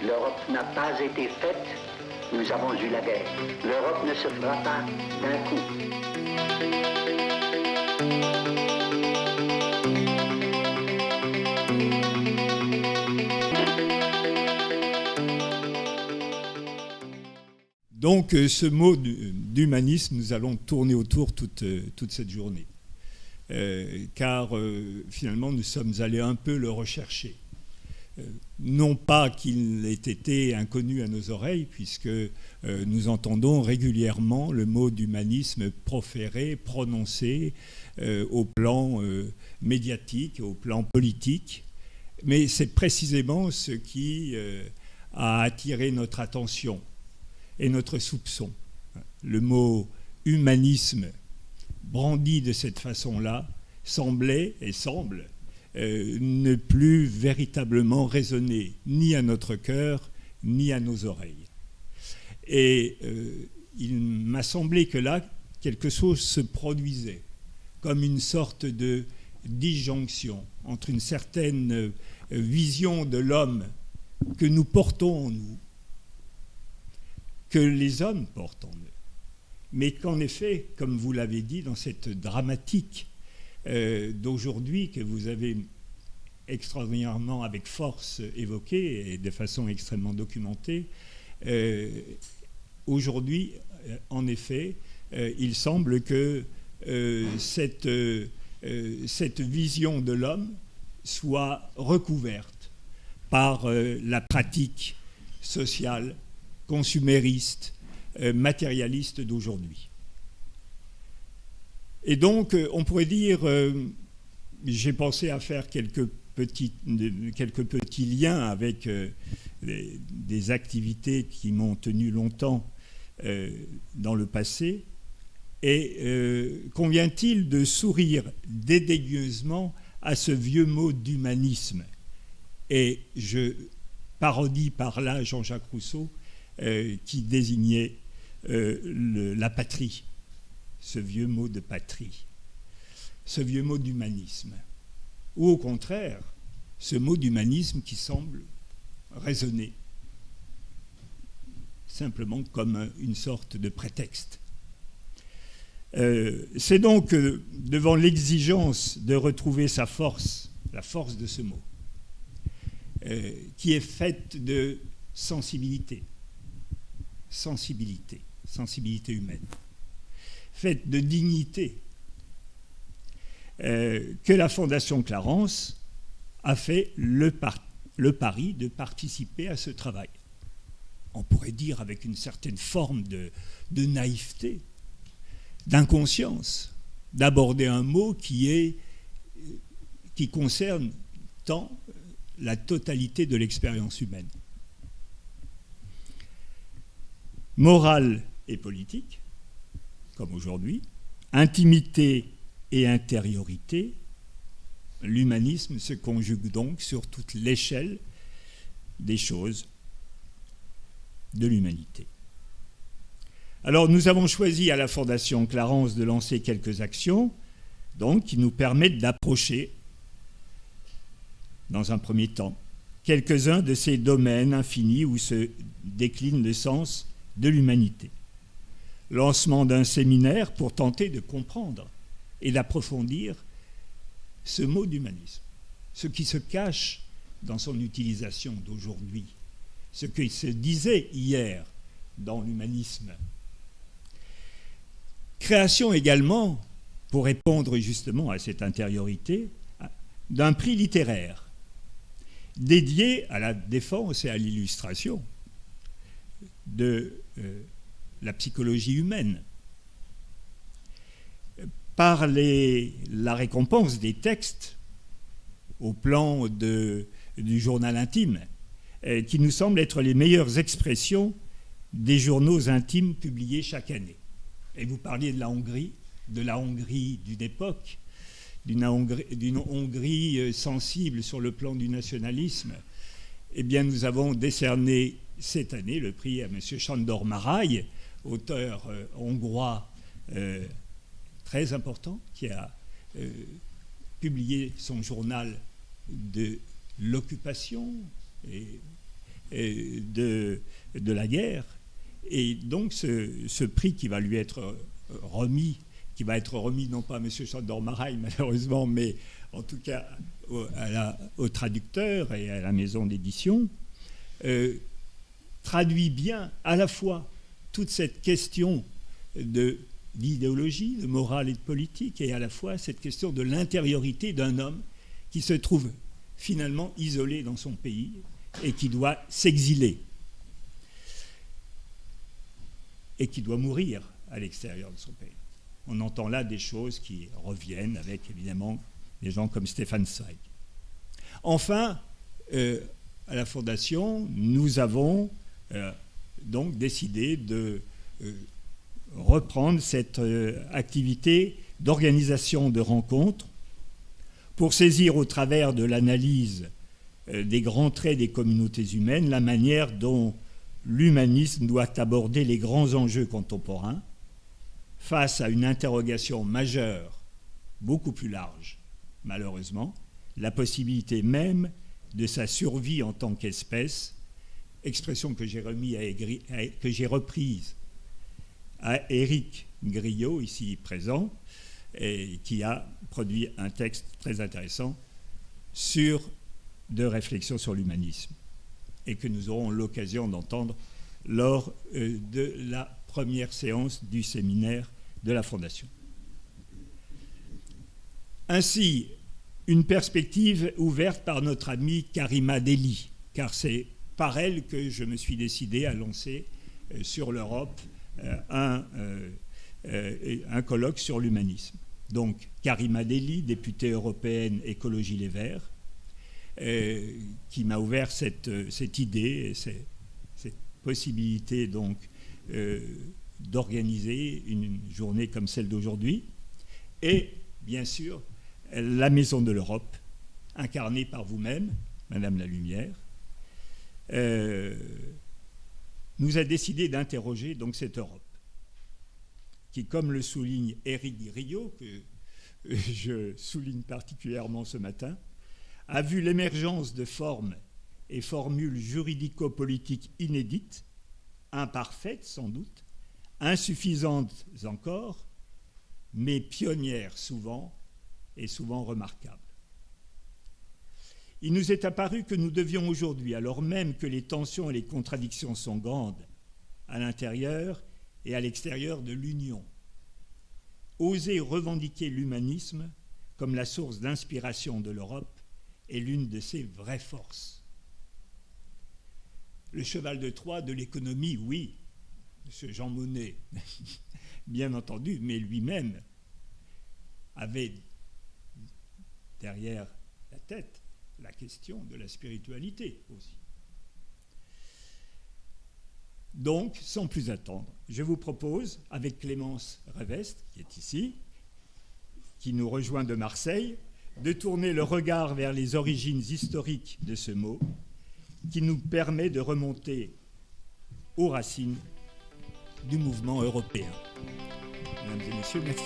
L'Europe n'a pas été faite, nous avons eu la guerre. L'Europe ne se fera pas d'un coup. Donc ce mot d'humanisme, nous allons tourner autour toute cette journée. Car finalement, nous sommes allés un peu le rechercher. Non pas qu'il ait été inconnu à nos oreilles, puisque nous entendons régulièrement le mot d'humanisme proféré, prononcé au plan médiatique, au plan politique. Mais c'est précisément ce qui a attiré notre attention et notre soupçon. Le mot humanisme, brandi de cette façon-là, semblait et semble ne plus véritablement résonner ni à notre cœur, ni à nos oreilles. Et il m'a semblé que là, quelque chose se produisait, comme une sorte de disjonction entre une certaine vision de l'homme que nous portons en nous, que les hommes portent en eux, mais qu'en effet, comme vous l'avez dit, dans cette dramatique d'aujourd'hui que vous avez extraordinairement avec force évoquée et de façon extrêmement documentée, aujourd'hui, en effet, il semble que cette vision de l'homme soit recouverte par la pratique sociale, consumériste, matérialiste d'aujourd'hui. Et donc, on pourrait dire, j'ai pensé à faire quelques petits liens avec des activités qui m'ont tenu longtemps dans le passé. Et convient-il de sourire dédaigneusement à ce vieux mot d'humanisme? Et je parodie par là Jean-Jacques Rousseau, qui désignait la patrie. Ce vieux mot de patrie, ce vieux mot d'humanisme, ou au contraire, ce mot d'humanisme qui semble résonner simplement comme une sorte de prétexte. C'est donc devant l'exigence de retrouver sa force, la force de ce mot, qui est faite de sensibilité humaine, faite de dignité, que la Fondation Clarence a fait le pari de participer à ce travail. On pourrait dire avec une certaine forme de naïveté, d'inconscience, d'aborder un mot qui concerne tant la totalité de l'expérience humaine. Morale et politique, comme aujourd'hui, intimité et intériorité, l'humanisme se conjugue donc sur toute l'échelle des choses de l'humanité. Alors nous avons choisi à la Fondation Clarence de lancer quelques actions donc, qui nous permettent d'approcher, dans un premier temps, quelques-uns de ces domaines infinis où se décline le sens de l'humanité. Lancement d'un séminaire pour tenter de comprendre et d'approfondir ce mot d'humanisme, ce qui se cache dans son utilisation d'aujourd'hui, ce qui se disait hier dans l'humanisme. Création également, pour répondre justement à cette intériorité, d'un prix littéraire dédié à la défense et à l'illustration de la psychologie humaine, par la récompense des textes au plan du journal intime, qui nous semblent être les meilleures expressions des journaux intimes publiés chaque année. Et vous parliez de la Hongrie d'une époque, d'une Hongrie sensible sur le plan du nationalisme. Eh bien, nous avons décerné cette année le prix à M. Sándor Márai, auteur hongrois très important, qui a publié son journal de l'occupation de la guerre. Et donc ce prix qui va lui être remis, qui va être remis non pas à M. Chandor-Maraille malheureusement, mais en tout cas au traducteur et à la maison d'édition, traduit bien à la fois toute cette question d'idéologie, de morale et de politique, et à la fois cette question de l'intériorité d'un homme qui se trouve finalement isolé dans son pays et qui doit s'exiler et qui doit mourir à l'extérieur de son pays. On entend là des choses qui reviennent avec évidemment des gens comme Stéphane Zweig. Enfin, à la Fondation, nous avons donc décidé de reprendre cette activité d'organisation de rencontres pour saisir au travers de l'analyse des grands traits des communautés humaines la manière dont l'humanisme doit aborder les grands enjeux contemporains face à une interrogation majeure, beaucoup plus large, malheureusement, la possibilité même de sa survie en tant qu'espèce, expression que j'ai reprise à Éric Griot, ici présent, et qui a produit un texte très intéressant de réflexion sur l'humanisme, et que nous aurons l'occasion d'entendre lors de la première séance du séminaire de la Fondation. Ainsi, une perspective ouverte par notre amie Karima Delli, car c'est par elle que je me suis décidé à lancer sur l'Europe un colloque sur l'humanisme. Donc, Karima Delli, députée européenne Écologie Les Verts, qui m'a ouvert cette idée et cette possibilité donc d'organiser une journée comme celle d'aujourd'hui. Et, bien sûr, la Maison de l'Europe, incarnée par vous-même, Madame Lalumière, nous a décidé d'interroger donc cette Europe, qui, comme le souligne Éric Griot, que je souligne particulièrement ce matin, a vu l'émergence de formes et formules juridico-politiques inédites, imparfaites sans doute, insuffisantes encore, mais pionnières souvent, et souvent remarquables. Il nous est apparu que nous devions aujourd'hui, alors même que les tensions et les contradictions sont grandes à l'intérieur et à l'extérieur de l'Union, oser revendiquer l'humanisme comme la source d'inspiration de l'Europe est l'une de ses vraies forces. Le cheval de Troie de l'économie, oui, M. Jean Monnet, bien entendu, mais lui-même avait derrière la tête la question de la spiritualité aussi. Donc, sans plus attendre, je vous propose, avec Clémence Revest, qui est ici, qui nous rejoint de Marseille, de tourner le regard vers les origines historiques de ce mot, qui nous permet de remonter aux racines du mouvement européen. Mesdames et messieurs, merci.